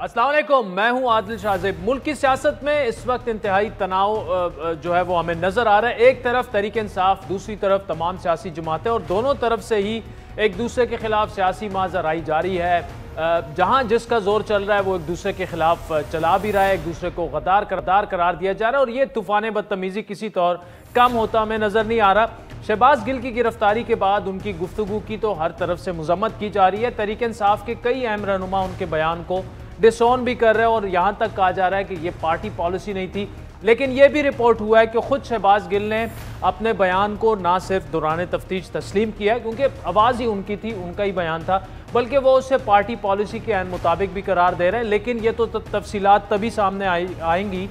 अस्सलाम वालेकुम, मैं हूं आदिल शाहज़ेब। मुल्क की सियासत में इस वक्त इंतहाई तनाव जो है वो हमें नजर आ रहा है। एक तरफ तहरीक इंसाफ, दूसरी तरफ तमाम सियासी जमातें, और दोनों तरफ से ही एक दूसरे के खिलाफ सियासी माजराई जारी है। जहां जिसका जोर चल रहा है वो एक दूसरे के खिलाफ चला भी रहा है, एक दूसरे को गद्दार करार दिया जा रहा है, और ये तूफान बदतमीजी किसी तौर कम होता हमें नजर नहीं आ रहा। शहबाज गिल की गिरफ्तारी के बाद उनकी गुफ्तगू की तो हर तरफ से मजम्मत की जा रही है। तहरीक इंसाफ के कई अहम रहनुमा उनके बयान को डिसऑन भी कर रहे हैं, और यहां तक कहा जा रहा है कि यह पार्टी पॉलिसी नहीं थी। लेकिन यह भी रिपोर्ट हुआ है कि खुद शहबाज गिल ने अपने बयान को ना सिर्फ दौरान तफ्तीश तस्लीम किया है, क्योंकि आवाज़ ही उनकी थी, उनका ही बयान था, बल्कि वो उसे पार्टी पॉलिसी के मुताबिक भी करार दे रहे हैं। लेकिन ये तो तफसीलात तभी सामने आएंगी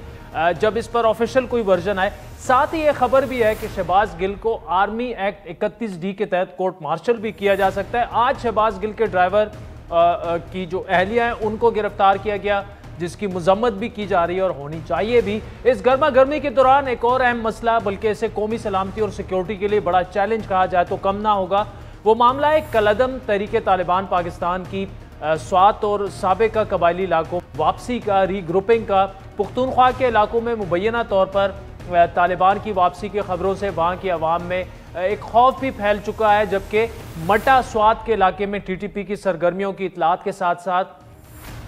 जब इस पर ऑफिशियल कोई वर्जन आए। साथ ही ये खबर भी है कि शहबाज गिल को आर्मी एक्ट 31D के तहत कोर्ट मार्शल भी किया जा सकता है। आज शहबाज गिल के ड्राइवर की जो अहलिया हैं उनको गिरफ्तार किया गया, जिसकी मजम्मत भी की जा रही है और होनी चाहिए भी। इस गर्मा गर्मी के दौरान एक और अहम मसला, बल्कि इसे कौमी सलामती और सिक्योरिटी के लिए बड़ा चैलेंज कहा जाए तो कम ना होगा, वो मामला है कलअदम तहरीक तालिबान पाकिस्तान की स्वात और साबिका कबायली इलाकों वापसी का, रीग्रुपिंग का। पुख्तूनख्वा के इलाकों में मुबैना तौर पर तालिबान की वापसी की खबरों से वहाँ की आवाम में एक खौफ भी फैल चुका है, जबकि मटा स्वात के इलाके में TTP की सरगर्मियों की इतलात के साथ साथ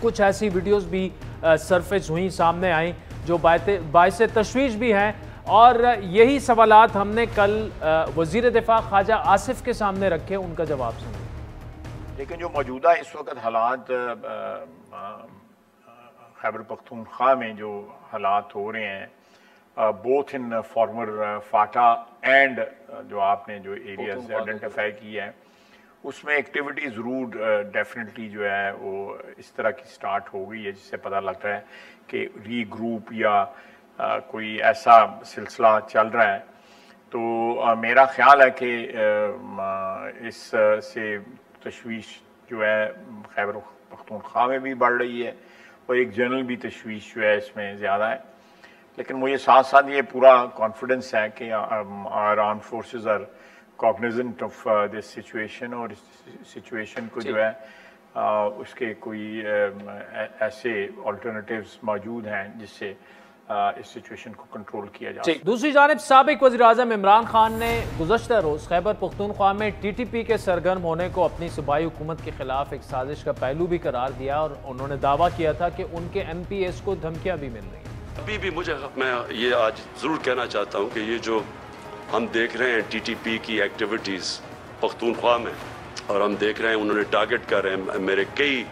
कुछ ऐसी वीडियोस भी सरफेस हुई, सामने आई, जो बाइस तशवीश भी हैं। और यही सवालात हमने कल वज़ीर दिफा ख्वाजा आसिफ के सामने रखे, उनका जवाब सुनिए। लेकिन जो मौजूदा इस वक्त हालात खैबर पख्तूनख्वा में जो हालात हो रहे हैं, both in farmer Phata and जो आपने जो एरियाज आइडेंटिफाई की है, उसमें एक्टिविटी ज़रूर डेफिनेटली जो है वो इस तरह की स्टार्ट हो गई है, जिससे पता लगता है कि रीग्रुप या कोई ऐसा सिलसिला चल रहा है। तो मेरा ख्याल है कि इस से तशवीश जो है खैबर पख्तूनख्वा में भी बढ़ रही है, और एक जनरल भी तशवीश जो है इसमें ज़्यादा है। लेकिन मुझे साथ साथ ये पूरा कॉन्फिडेंस है कि our armed forces are cognizant of this situation, और इस सिचुएशन को जो है उसके कोई ऐसे अल्टरनेटिव्स मौजूद हैं जिससे इस सिचुएशन को कंट्रोल किया जा सके। दूसरी जानिब साबिक वज़ीर आज़म इमरान खान ने गुज़श्ता रोज़ खैबर पख्तूनख्वा में TTP के सरगर्म होने को अपनी सूबाई हुकूमत के खिलाफ एक साजिश का पहलू भी करार दिया, और उन्होंने दावा किया था कि उनके MPs को धमकियां भी मिल रही हैं। अभी भी मैं ये आज ज़रूर कहना चाहता हूँ कि ये जो हम देख रहे हैं TTP की एक्टिविटीज़ पख्तूनख्वा में, और हम देख रहे हैं उन्होंने टारगेट कर रहे हैं, मेरे कई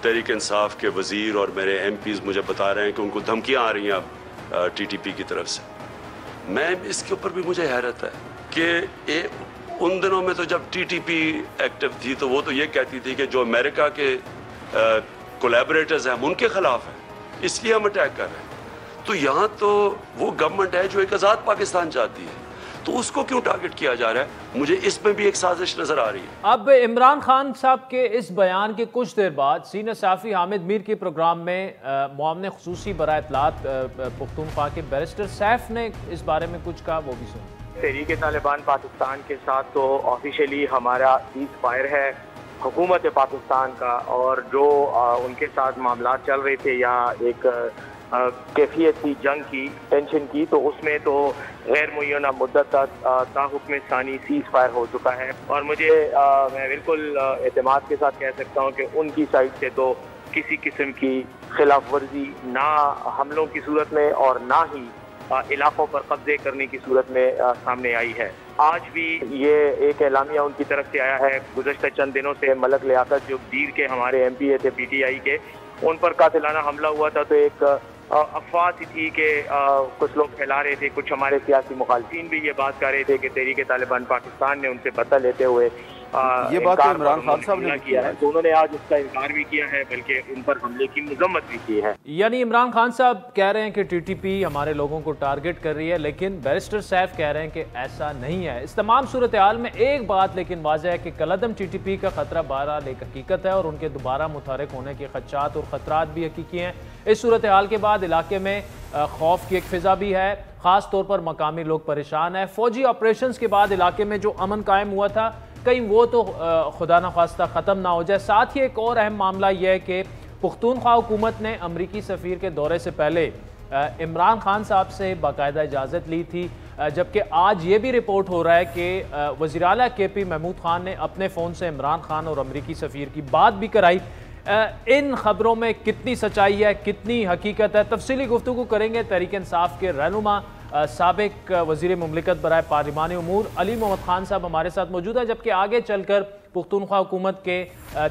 तहरीक इंसाफ के वज़ीर और मेरे MPs मुझे बता रहे हैं कि उनको धमकियाँ आ रही हैं अब TTP की तरफ से। मैं इसके ऊपर भी मुझे हैरत है कि उन दिनों में तो जब TTP एक्टिव थी तो वो तो ये कहती थी कि जो अमेरिका के कोलैबोरेटर्स हैं हम उनके खिलाफ हैं, इसलिए हम अटैक कर रहे हैं। तो यहाँ तो वो गवर्नमेंट है जो एक आज़ाद पाकिस्तान चाहती है, तो उसको क्यों टारगेट किया जा रहा है? मुझे इसमें भी एक साजिश नजर आ रही है। अब इमरान खान साहब के इस बयान के कुछ देर बाद सीनियर सहाफ़ी हामिद मीर के प्रोग्राम में मुआवने खुसूसी बराए इत्तलात पख्तूनख्वा के बैरिस्टर सैफ ने इस बारे में कुछ कहा, वो भी सुनिए। तहरीक तालिबान पाकिस्तान के साथ तो ऑफिशियली हमारा सीज फायर है हुकूमत पाकिस्तान का, और जो उनके साथ मामला चल रहे थे या एक कैफियत थी जंग की, टेंशन की, तो उसमें तो गैर मुय्यना मुद्दत का हुक्म सानी सीज फायर हो चुका है। और मुझे मैं बिल्कुल एतमाद के साथ कह सकता हूँ कि उनकी साइड से तो किसी किस्म की खिलाफ वर्जी ना हमलों की सूरत में और ना ही इलाकों पर कब्जे करने की सूरत में सामने आई है। आज भी ये एक एलामिया उनकी तरफ से आया है। गुज़श्ता चंद दिनों से मलक लियाकत जो दीर के हमारे MPA थे PTI के, उन पर कातिलाना हमला हुआ था, तो एक अफवाह सी थी कि कुछ लोग फैला रहे थे, कुछ हमारे सियासी मुखालफिन भी ये बात कर रहे थे कि तहरीक तालिबान पाकिस्तान ने उनसे बदला लेते हुए ये बात तो इमरान खान साहब ने किया है। तो उन्होंने आज उसका इनकार भी किया है, बल्कि उन पर हमले की मजम्मत भी की है। यानी इमरान खान साहब कह रहे हैं कि TTP हमारे लोगों को टारगेट कर रही है, लेकिन बैरिस्टर सैफ कह रहे हैं कि ऐसा नहीं है। इस तमाम सूरत हाल में एक बात लेकिन वाज़ेह है कि कलअदम TTP का खतरा बहरहाल एक हकीकत है, और उनके दोबारा मुतहरिक होने के खदशात और ख़तरात भी हकीकी हैं। इस सूरत हाल के बाद इलाके में खौफ की एक फिजा भी है, ख़ास तौर पर मकामी लोग परेशान हैं। फौजी ऑपरेशंस के बाद इलाके में जो अमन कायम हुआ था, कहीं वो तो खुदा न खास्ता ख़त्म ना हो जाए। साथ ही एक और अहम मामला यह है कि पुख्तूनख्वा हुकूमत ने अमरीकी सफ़ीर के दौरे से पहले इमरान खान साहब से बाकायदा इजाज़त ली थी, जबकि आज ये भी रिपोर्ट हो रहा है कि वज़ीर आला KP महमूद खान ने अपने फ़ोन से इमरान खान और अमरीकी सफ़ीर की बात भी कराई। इन खबरों में कितनी सच्चाई है, कितनी हकीकत है, तफसीली गुफ्तगू करेंगे। तहरीक इंसाफ के रहनुमा साबिक वज़ीर मुमलिकत बराए पार्लिमानी उमूर अली मोहम्मद खान साहब हमारे साथ मौजूद है, जबकि आगे चलकर पुख्तूनख्वा हुकूमत के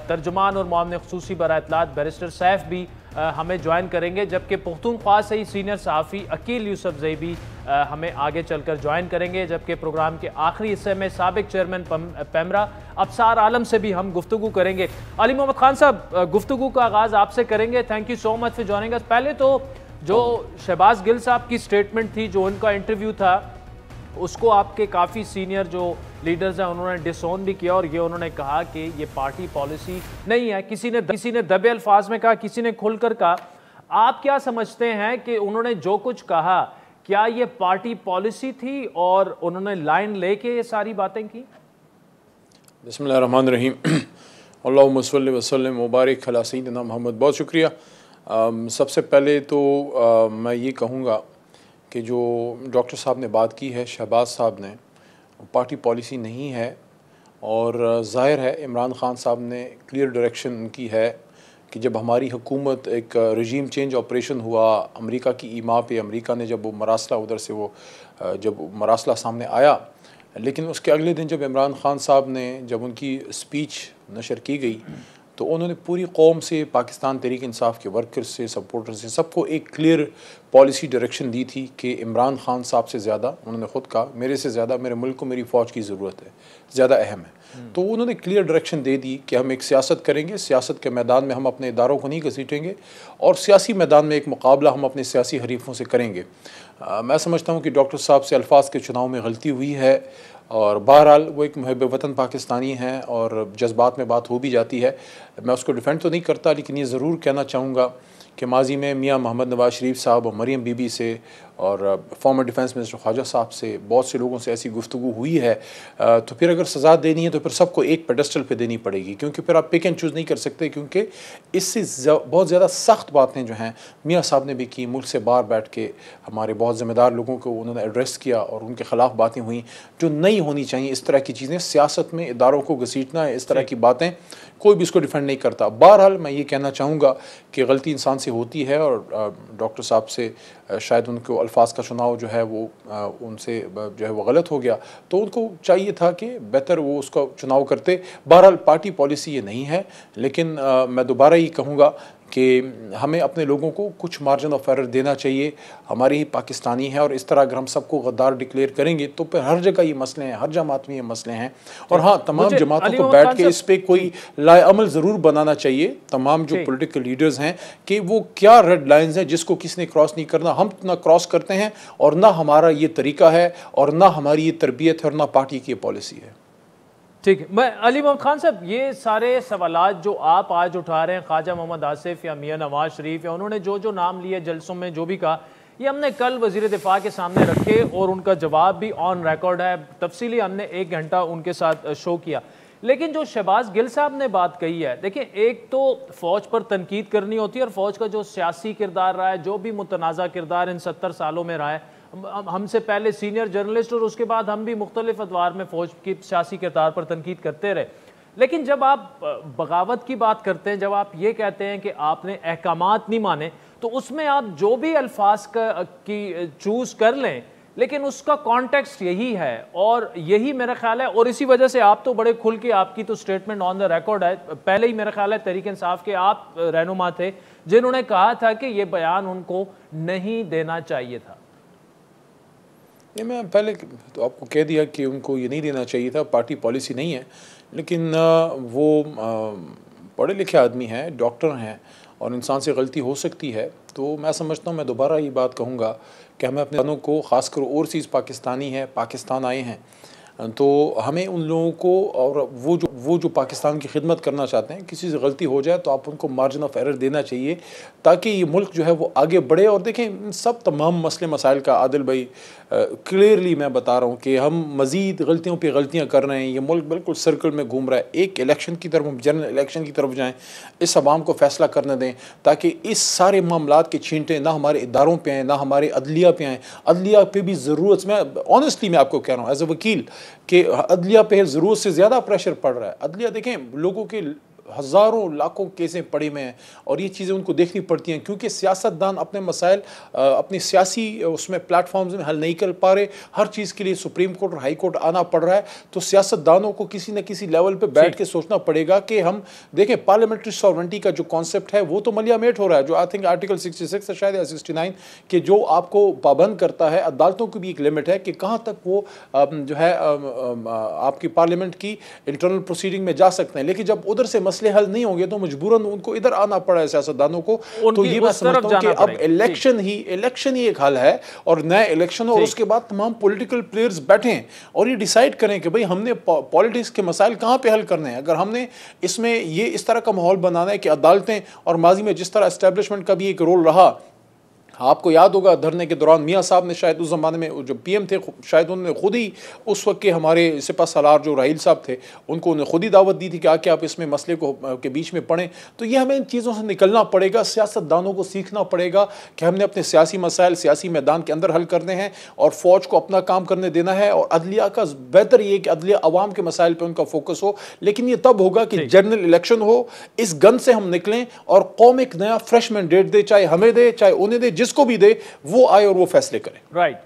तर्जुमान और मुआवन ख़ुसूसी बराए इत्तलात बैरिस्टर सैफ भी हमें ज्वाइन करेंगे, जबकि पुख्तूनख्वा से ही सीनियर सहाफ़ी अकील यूसुफजई भी हमें आगे चलकर ज्वाइन करेंगे। जबकि प्रोग्राम के आखिरी हिस्से में साबिक चेयरमैन पैमरा अफसार आलम से भी हम गुफ्तगू करेंगे। अली मोहम्मद खान साहब, गुफ्तगू का आगाज़ आपसे करेंगे। Thank you so much for joining अस। पहले तो जो शहबाज गिल साहब की स्टेटमेंट थी, जो उनका इंटरव्यू था, उसको आपके काफ़ी सीनियर जो लीडर्स हैं उन्होंने डिसोन भी किया और ये उन्होंने कहा कि ये पार्टी पॉलिसी नहीं है। किसी ने दबे अल्फाज में कहा, किसी ने खुलकर कहा। आप क्या समझते हैं कि उन्होंने जो कुछ कहा, क्या ये पार्टी पॉलिसी थी और उन्होंने लाइन लेके ये सारी बातें की? बिस्मिल्लाहिर्रहमानिर्रहीम, अल्लाहुम्मा सल्लि व सल्लिम मुबारक अला सय्यिदिना मोहम्मद। बहुत शुक्रिया। सबसे पहले तो मैं ये कहूँगा कि जो डॉक्टर साहब ने बात की है, शहबाज साहब ने, पार्टी पॉलिसी नहीं है। और ज़ाहिर है इमरान खान साहब ने क्लियर डायरेक्शन उनकी है कि जब हमारी हुकूमत एक रजीम चेंज ऑपरेशन हुआ अमेरिका की ईमा पे, अमेरिका ने जब वो मरासला उधर से वो जब मरासला सामने आया, लेकिन उसके अगले दिन जब इमरान खान साहब ने जब उनकी स्पीच नशर की गई तो उन्होंने पूरी कौम से, पाकिस्तान तहरीक इंसाफ के वर्कर्स से, सपोर्टर्स से, सबको एक क्लियर पॉलिसी डायरेक्शन दी थी कि इमरान खान साहब से ज़्यादा, उन्होंने ख़ुद कहा, मेरे से ज़्यादा मेरे मुल्क को मेरी फ़ौज की ज़रूरत है, ज़्यादा अहम है। तो उन्होंने क्लियर डायरेक्शन दे दी कि हम एक सियासत करेंगे, सियासत के मैदान में हम अपने इदारों को नहीं घसीटेंगे और सियासी मैदान में एक मुकाबला हम अपने सियासी हरीफों से करेंगे। मैं समझता हूँ कि डॉक्टर साहब से अल्फाज के चुनाव में गलती हुई है और बहरहाल वो एक मुहब्ब वतन पाकिस्तानी हैं और जज्बात में बात हो भी जाती है। मैं उसको डिफेंड तो नहीं करता, लेकिन ये ज़रूर कहना चाहूँगा कि माजी में मियाँ मोहम्मद नवाज शरीफ साहब और मरीम बीबी से और farmer defence minister Khwaja Sahab से, बहुत से लोगों से ऐसी गुफ्तगू हुई है। तो फिर अगर सज़ा देनी है तो फिर सबको एक पेडेस्टल पे देनी पड़ेगी, क्योंकि फिर आप पिक एंड चूज़ नहीं कर सकते, क्योंकि इससे बहुत ज़्यादा सख्त बातें जो हैं मियाँ साहब ने भी की, मुल्क से बाहर बैठ के हमारे बहुत ज़िम्मेदार लोगों को उन्होंने एड्रेस किया और उनके ख़िलाफ़ बातें हुई जो नहीं होनी चाहिए। इस तरह की चीज़ें, सियासत में इदारों को घसीटना है, इस तरह की बातें, कोई भी इसको डिफेंड नहीं करता। बहरहाल मैं ये कहना चाहूँगा कि गलती इंसान से होती है और डॉक्टर साहब से शायद उनको अल्फाज का चुनाव जो है वो उनसे जो है वो गलत हो गया, तो उनको चाहिए था कि बेहतर वो उसका चुनाव करते। बहरहाल पार्टी पॉलिसी ये नहीं है, लेकिन मैं दोबारा ये कहूँगा कि हमें अपने लोगों को कुछ मार्जिन ऑफ एरर देना चाहिए। हमारे ही पाकिस्तानी है और इस तरह अगर हम सबको गद्दार डिक्लेयर करेंगे तो फिर हर जगह ये मसले हैं, हर जमात में ये मसले हैं। और हाँ, तमाम जमातों को बैठ के इस पर कोई लाएअमल ज़रूर बनाना चाहिए, तमाम जो पॉलिटिकल लीडर्स हैं, कि वो क्या रेड लाइंस हैं जिसको किसी ने क्रॉस नहीं करना। हम ना क्रॉस करते हैं और ना हमारा ये तरीका है और ना हमारी ये तरबियत है और ना पार्टी की पॉलिसी है। ठीक है। मैं अली मोहम्मद खान साहब, ये सारे सवालात जो आप आज उठा रहे हैं, ख्वाजा मोहम्मद आसिफ या मियाँ नवाज शरीफ या उन्होंने जो जो नाम लिए जलसों में, जो भी कहा, ये हमने कल वज़ीर दिफा के सामने रखे और उनका जवाब भी ऑन रिकॉर्ड है। तफसीली हमने 1 घंटा उनके साथ शो किया। लेकिन जो शहबाज गिल साहब ने बात कही है, देखिए, एक तो फ़ौज पर तनकीद करनी होती है और फ़ौज का जो सियासी किरदार रहा है, जो भी मुतनाज़ा किरदार इन 70 सालों में रहा है, हमसे पहले सीनियर जर्नलिस्ट और उसके बाद हम भी मुख्तलिफ अदवार में फ़ौज की सियासी किरदार पर तनकीद करते रहे। लेकिन जब आप बगावत की बात करते हैं, जब आप ये कहते हैं कि आपने अहकामात नहीं माने, तो उसमें आप जो भी अल्फाज की चूज़ कर लें, लेकिन उसका कॉन्टेक्स्ट यही है और यही मेरा ख्याल है। और इसी वजह से आप तो बड़े खुल के, आपकी तो स्टेटमेंट ऑन द रिकॉर्ड है, पहले ही मेरा ख्याल है तहरीक इंसाफ के आप रहनुमा थे जिन्होंने कहा था कि ये बयान उनको नहीं देना चाहिए था। ये मैं पहले तो आपको कह दिया कि उनको ये नहीं देना चाहिए था, पार्टी पॉलिसी नहीं है। लेकिन वो पढ़े लिखे आदमी हैं, डॉक्टर हैं और इंसान से गलती हो सकती है। तो मैं समझता हूँ, मैं दोबारा ये बात कहूँगा कि हमें अपने लोगों को, ख़ासकर ओवरसीज़ पाकिस्तानी है, पाकिस्तान आए हैं, तो हमें उन लोगों को, और वो जो पाकिस्तान की खिदमत करना चाहते हैं, किसी से गलती हो जाए तो आप उनको मार्जिन ऑफ एरर देना चाहिए ताकि ये मुल्क जो है वो आगे बढ़े। और देखें, इन सब तमाम मसले मसाइल का आदिल भाई क्लियरली मैं बता रहा हूँ कि हम मज़ीद गलतियों पे गलतियाँ कर रहे हैं, ये मुल्क बिल्कुल सर्कल में घूम रहा है। एक इलेक्शन की तरफ, हम जनरल इलेक्शन की तरफ जाएँ, इस अवाम को फैसला करने दें ताकि इस सारे मामलात के छींटे ना हमारे इदारों पे आएँ, ना हमारे अदलिया पे आएँ। अदलिया पे भी ज़रूरत, मैं ऑनेस्टली मैं आपको कह रहा हूँ एज ए वकील कि अदलिया पे ज़रूरत से ज़्यादा प्रेशर पड़ रहा है। अदलिया देखें, लोगों के हज़ारों लाखों केसें पड़े हुए हैं और ये चीज़ें उनको देखनी पड़ती हैं क्योंकि सियासतदान अपने मसाइल अपनी सियासी उसमें प्लेटफॉर्म्स में हल नहीं कर पा रहे। हर चीज़ के लिए सुप्रीम कोर्ट और हाई कोर्ट आना पड़ रहा है। तो सियासतदानों को किसी न किसी लेवल पे बैठ के सोचना पड़ेगा कि हम देखें, पार्लियामेंट्री सॉवरेंटी का जो कॉन्सेप्ट है वो तो मलियामेट हो रहा है, जो आई थिंक आर्टिकल 66 है शायद या 69 कि जो आपको पाबंद करता है। अदालतों की भी एक लिमिट है कि कहाँ तक वो जो है आपकी पार्लियामेंट की इंटरनल प्रोसीडिंग में जा सकते हैं। लेकिन जब उधर से मसले हल नहीं होंगे तो मजबूरन उनको इधर आना पड़ा है सियासतदानों को। तो ये मैं समझता हूं कि अब इलेक्शन ही एक हल है और नया इलेक्शन हो और उसके बाद तमाम पॉलिटिकल प्लेयर्स बैठें और ये डिसाइड करें कि भाई हमने पॉलिटिक्स के मसाइल कहां पे हल करने हैं। अगर हमने इसमें ये इस तरह का माहौल बनाना है कि अदालतें, और माजी में जिस तरह एस्टेब्लिशमेंट का भी एक रोल रहा, आपको याद होगा धरने के दौरान मियाँ साहब ने शायद उस ज़माने में जो पीएम थे, शायद उन्होंने खुद ही उस वक्त के हमारे सिपा सालार जो राहील साहब थे उनको उन्हें खुद ही दावत दी थी कि आके आप इसमें मसले को के बीच में पढ़ें। तो ये हमें इन चीज़ों से निकलना पड़ेगा। सियासतदानों को सीखना पड़ेगा कि हमने अपने सियासी मसाइल सियासी मैदान के अंदर हल करने हैं और फ़ौज को अपना काम करने देना है। और अदलिया का बेहतर ये कि अदलिया अवाम के मसाइल पर उनका फोकस हो। लेकिन ये तब होगा कि जनरल इलेक्शन हो, इस गन से हम निकलें और कौम एक नया फ्रेश मैंडेट दे, चाहे हमें दे चाहे उन्हें दे, जिसको भी दे, वो आए और वो फैसले करें। राइट,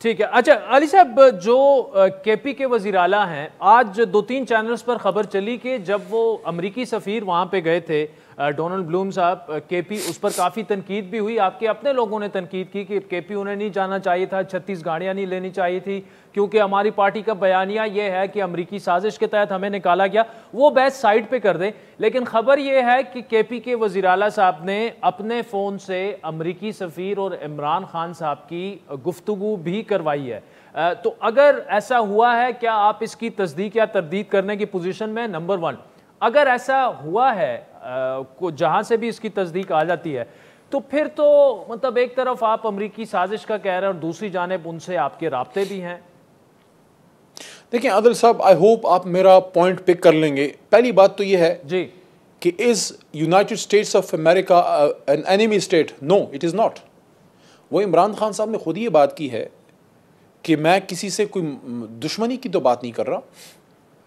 ठीक है। अच्छा अली साहब, जो केपी के वज़ीर आला हैं, आज 2-3 चैनल्स पर खबर चली कि जब वो अमरीकी सफ़ीर वहाँ पे गए थे डोनाल्ड ब्लूम साहब, केपी, उस पर काफ़ी तनकीद भी हुई। आपके अपने लोगों ने तनकीद की कि केपी उन्हें नहीं जाना चाहिए था, 36 गाड़ियाँ नहीं लेनी चाहिए थी क्योंकि हमारी पार्टी का बयानिया ये है कि अमरीकी साजिश के तहत हमें निकाला गया। वो बहस साइड पे कर दें, लेकिन ख़बर ये है कि केपी के वज़ीर आला साहब ने अपने फ़ोन से अमरीकी सफ़ीर और इमरान खान साहब की गुफ्तगू भी करवाई है। तो अगर ऐसा हुआ है, क्या आप इसकी तस्दीक या तरदीद करने की पोजीशन में? नंबर 1, अगर ऐसा हुआ है जहां से भी इसकी तस्दीक आ जाती है तो फिर तो मतलब एक तरफ आप अमरीकी साजिश का कह रहे हैं और दूसरी जानिब उनसे आपके राब्ते भी हैं। देखिए आदिल साहब, आई होप आप मेरा पॉइंट पिक कर लेंगे। पहली बात तो ये है जी कि is United States of America an enemy state? No, it is not. वो इमरान खान साहब ने खुद ये बात की है कि मैं किसी से कोई दुश्मनी की तो बात नहीं कर रहा।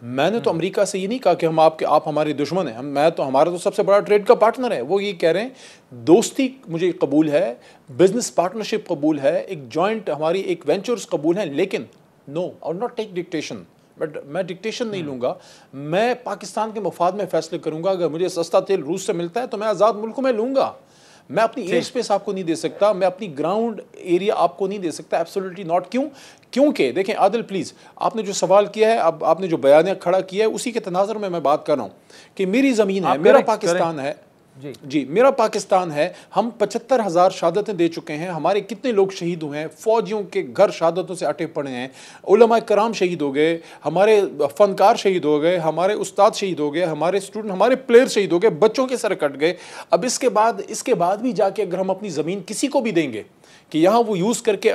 मैंने तो अमेरिका से ये नहीं कहा कि आप हमारे दुश्मन हैं। हमारा तो सबसे बड़ा ट्रेड का पार्टनर है। वो ये कह रहे हैं दोस्ती मुझे कबूल है, बिजनेस पार्टनरशिप कबूल है, एक जॉइंट हमारी एक वेंचर्स कबूल हैं, लेकिन नो, और नॉट टेक डिक्टेशन। बट मैं डिक्टेशन नहीं लूँगा। मैं पाकिस्तान के मफाद में फैसले करूँगा। अगर मुझे सस्ता तेल रूस से मिलता है तो मैं आज़ाद मुल्कों में लूँगा। मैं अपनी एयर स्पेस आपको नहीं दे सकता, मैं अपनी ग्राउंड एरिया आपको नहीं दे सकता, एब्सोल्युटली नॉट। क्यों? क्योंकि देखें आदिल प्लीज़, आपने जो सवाल किया है, अब आपने जो बयान खड़ा किया है, उसी के तनाज़ुर में मैं बात कर रहा हूँ कि मेरी ज़मीन है, मेरा पाकिस्तान है जी, मेरा पाकिस्तान है। हम 75,000 शहादतें दे चुके हैं। हमारे कितने लोग शहीद हुए हैं, फौजियों के घर शहादतों से अटे पड़े हैं, उलमा कराम शहीद हो गए, हमारे फनकार शहीद हो गए, हमारे उस्ताद शहीद हो गए, हमारे स्टूडेंट, हमारे प्लेयर शहीद हो गए, बच्चों के सर कट गए। अब इसके बाद भी जाके अगर हम अपनी ज़मीन किसी को भी देंगे कि यहाँ वो यूज़ करके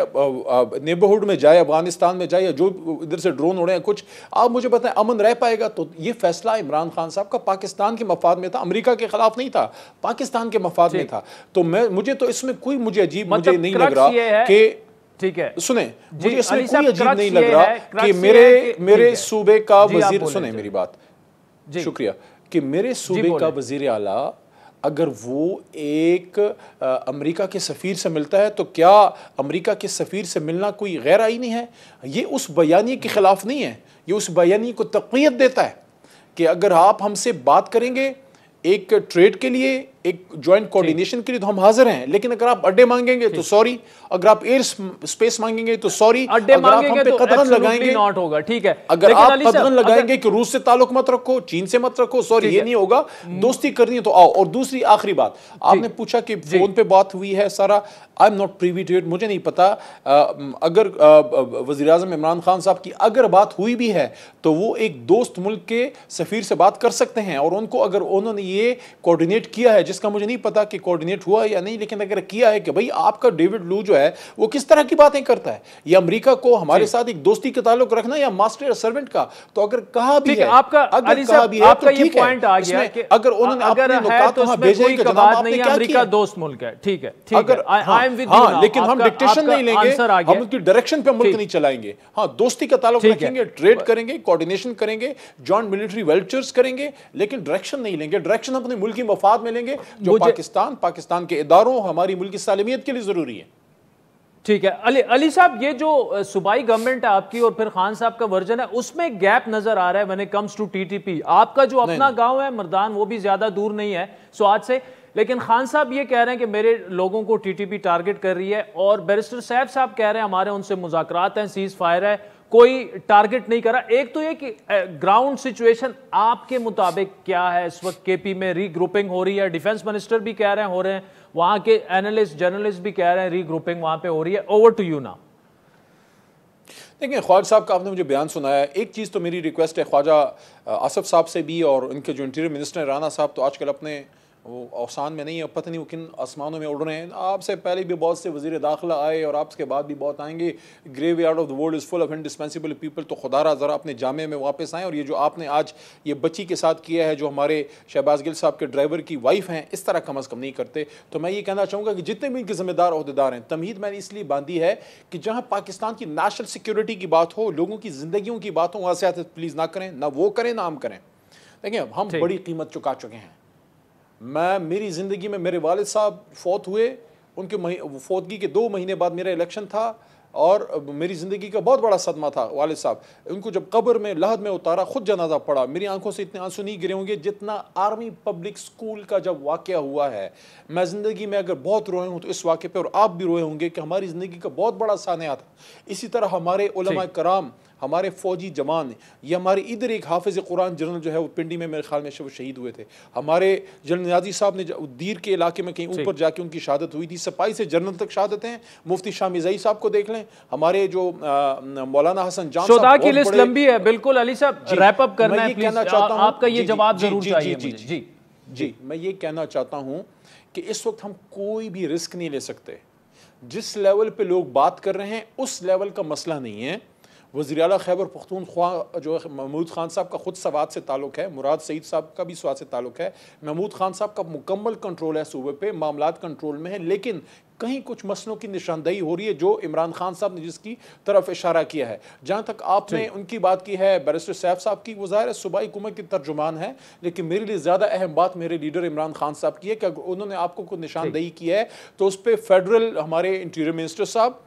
नेबरहुड में जाए, अफगानिस्तान में जाए, या जो इधर से ड्रोन उड़े हैं कुछ, आप मुझे बताएं अमन रह पाएगा? तो ये फैसला इमरान खान साहब का पाकिस्तान के मफाद में था, अमेरिका के खिलाफ नहीं था, पाकिस्तान के मफाद में था। तो मुझे तो इसमें कोई अजीब मुझे नहीं लग रहा कि, ठीक है सुने, मुझे इसमें कोई अजीब नहीं लग रहा कि मेरे सूबे का वजीर, सुने मेरी बात, शुक्रिया, कि मेरे सूबे का वजीर आला अगर वो एक अमेरिका के सफ़ीर से मिलता है तो क्या अमेरिका के सफ़ीर से मिलना कोई गैर आईनी है? ये उस बयानी के ख़िलाफ़ नहीं है, ये उस बयानी को तक़वियत देता है कि अगर आप हमसे बात करेंगे एक ट्रेड के लिए, एक ज्वाइंट कोऑर्डिनेशन के लिए तो हम हाजिर हैं, लेकिन अगर आप अड्डे मांगेंगे तो सॉरी, अगर आप एयर स्पेस मांगेंगे तो सॉरी, अड्डे अगर आप हम मांगेंगे पे तो कदम लगाएंगे नॉट होगा, ठीक है। अगर आप कदम लगाएंगे कि रूस से ताल्लुक मत रखो, चीन से मत रखो, सॉरी ये नहीं होगा, दोस्ती करनी है तो आओ। और दूसरी आखिरी बात, आपने पूछा कि फोन पे बात हुई है सारा, I am not privy to it, मुझे नहीं पता। अगर वज़ीर आज़म इमरान खान साहब की अगर बात हुई भी है तो वो एक दोस्त मुल्क के सफीर से बात कर सकते हैं, और उनको अगर उन्होंने ये कोऑर्डिनेट किया है, जिसका मुझे नहीं पता कि कोऑर्डिनेट हुआ या नहीं, लेकिन अगर किया है कि भाई आपका डेविड लू जो है वो किस तरह की बातें करता है, या अमेरिका को हमारे साथ एक दोस्ती का ताल्लुक रखना या मास्टर सर्वेंट का, तो अगर कहा भी है, आपका अगर कहा भी है तो ठीक है। आ गया कि अगर उन्होंने अपने नुकात वहां भेजे कि जनाब आपने क्या अमेरिका दोस्त मुल्क है, ठीक है, अगर हाँ, लेकिन हम डिक्टेशन नहीं लेंगे, हम उसकी डायरेक्शन पे मुल्क नहीं चलाएंगे। हाँ, दोस्ती का ताल्लुक रखेंगे, ट्रेड करेंगे, कोऑर्डिनेशन करेंगे, जॉइंट मिलिट्री वेल्चर्स करेंगे, लेकिन डायरेक्शन नहीं लेंगे। डायरेक्शन अपने मुल्क की मफाद में लेंगे, जो पाकिस्तान के इदारों, हमारी मुल्क की सालमियत के लिए जरूरी है। ठीक है। अली साहब, ये जो सूबाई गवर्नमेंट है आपकी और फिर खान साहब का वर्जन है, उसमें गैप नजर आ रहा है when it comes to TTP. आपका जो अपना गांव है मर्दान, वो भी ज्यादा दूर नहीं है स्वात से, लेकिन खान साहब ये कह रहे हैं कि मेरे लोगों को टीटीपी टारगेट कर रही है, और बैरिस्टर सैफ साहब कह रहे हैं हमारे उनसे मुज़ाकरात हैं, सीज फायर है, कोई टारगेट नहीं करा। एक तो ये कि ग्राउंड सिचुएशन आपके मुताबिक क्या है इस वक्त? केपी में रीग्रुपिंग हो रही है, डिफेंस मिनिस्टर भी कह रहे हैं हो रहे हैं, वहां के एनालिस्ट जर्नलिस्ट भी कह रहे हैं रीग्रुपिंग वहां पे हो रही है। Over to you now. देखिए, ख्वाजा साहब का आपने मुझे बयान सुनाया, एक चीज़ तो मेरी रिक्वेस्ट है ख्वाजा आसफ साहब से भी, और उनके जो इंटीरियर मिनिस्टर राना साहब तो आजकल अपने वो औसान में नहीं है, पता नहीं वो किन आसमानों में उड़ रहे हैं। आपसे पहले भी बहुत से वज़ीर दाखिला आए और आपके बाद भी बहुत आएंगे। Graveyard of the world is full of indispensable people. तो खुदारा ज़रा अपने जामे में वापस आएँ, और ये जो आपने आज ये बच्ची के साथ किया है, जो हमारे शहबाज गिल साहब के ड्राइवर की वाइफ हैं, इस तरह कम अज़ कम नहीं करते। तो मैं ये कहना चाहूँगा कि जितने भी इनके ज़िम्मेदार अहदेदार हैं, तमहीद मैंने इसलिए बांधी है कि जहाँ पाकिस्तान की नेशनल सिक्योरिटी की बात हो, लोगों की ज़िंदगियों की बात हो, वहाँ सियासत प्लीज़ ना करें, ना वो करें ना हम करें। देखिए, हम बड़ी कीमत चुका चुके हैं। मेरी ज़िंदगी में मेरे वालिद साहब फौत हुए, उनके फौतगी के 2 महीने बाद मेरा इलेक्शन था, और मेरी ज़िंदगी का बहुत बड़ा सदमा था। वालिद साहब, उनको जब कब्र में लहद में उतारा, खुद जनाजा पड़ा, मेरी आंखों से इतने आंसू नहीं गिरे होंगे जितना आर्मी पब्लिक स्कूल का जब वाक़या हुआ है। मैं ज़िंदगी में अगर बहुत रोए हूँ तो इस वाक़े पे, और आप भी रोए होंगे कि हमारी ज़िंदगी का बहुत बड़ा सानिया था। इसी तरह हमारे उलमा कराम, हमारे फौजी जवान, ये हमारे इधर एक हाफिज़ कुरान जनरल जो है वो पिंडी में मेरे ख्याल में शहीद हुए थे। हमारे जनरल नियाज़ी साहब ने दीर के इलाके में कहीं ऊपर जाके उनकी शहादत हुई थी। सिपाही से जनरल तक शहादत हैं। मुफ्ती शाह मिज़ाई साहब को देख लें, हमारे जो मौलाना हसन जान साहब की लिस्ट लंबी है। बिल्कुल अली साहब, रैप अप करना है, कहना चाहता हूं आपका ये जवाब जरूर चाहिए मुझे। जी, मैं ये कहना चाहता हूं कि इस वक्त हम कोई भी रिस्क नहीं ले सकते। जिस लेवल पे लोग बात कर रहे हैं उस लेवल का मसला नहीं है। वज़ीर आला खैबर पख्तूनख्वा जो महमूद खान साहब का खुद सवात से ताल्लुक़ है, मुराद सईद साहब का भी स्वात से ताल्लुक़ है। महमूद खान साहब का मुकम्मल कंट्रोल है सूबे पे, मामलात कंट्रोल में है, लेकिन कहीं कुछ मसलों की निशानदेही हो रही है जो इमरान खान साहब ने जिसकी तरफ इशारा किया है। जहाँ तक आपने उनकी बात की है बैरिस्टर सैफ साहब की, वो ज़ाहिर है सूबाई हुकूमत की तर्जुमान है, लेकिन मेरे लिए ज़्यादा अहम बात मेरे लीडर इमरान खान साहब की है कि अगर उन्होंने आपको कोई निशानदेही की है तो उस पर फेडरल हमारे इंटीरियर मिनिस्टर साहब,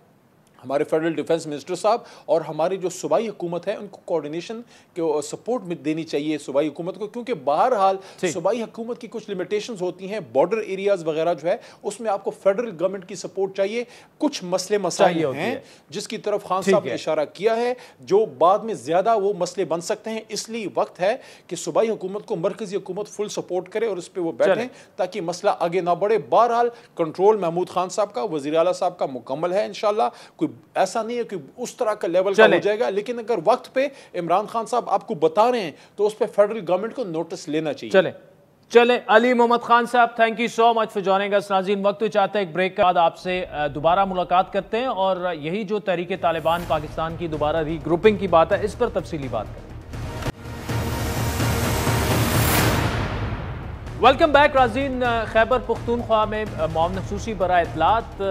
हमारे फेडरल डिफेंस मिनिस्टर साहब और हमारी जो सूबाई हुकूमत है उनको कोऑर्डिनेशन के सपोर्ट में देनी चाहिए सूबाई हुकूमत को, क्योंकि बहरहाल सूबाई हुकूमत की कुछ लिमिटेशंस होती हैं, बॉर्डर एरियाज वगैरह जो है उसमें आपको फेडरल गवर्नमेंट की सपोर्ट चाहिए। कुछ मसले मसाइल हैं जिसकी तरफ खान साहब ने इशारा किया है जो बाद में ज़्यादा वो मसले बन सकते हैं, इसलिए वक्त है कि सूबाई हुकूमत को मरकजी हुकूमत फुल सपोर्ट करे और उस पर वो बैठें ताकि मसला आगे ना बढ़े। बहरहाल कंट्रोल महमूद खान साहब का, वज़ीर आला साहब का मुकम्मल है इंशाल्लाह। कोई ऐसा नहीं है कि उस तरह का लेवल का हो जाएगा, लेकिन अगर वक्त पे इमरान खान साहब आपको बता रहे हैं तो उस पर फेडरल गवर्नमेंट को नोटिस लेना चाहिए। चले अली मोहम्मद खान साहब, thank you so much for joining अस। नाज़रीन, वक्त चाहते हैं एक ब्रेक के बाद आपसे दोबारा मुलाकात करते हैं और यही जो तहरीक तालिबान पाकिस्तान की दोबारा रीग्रुपिंग की बात है इस पर तफसीली बात करें। वेलकम बैक नाज़रीन। खैबर पख्तूनख्वा में मौम खसूसी बराए इत्तलात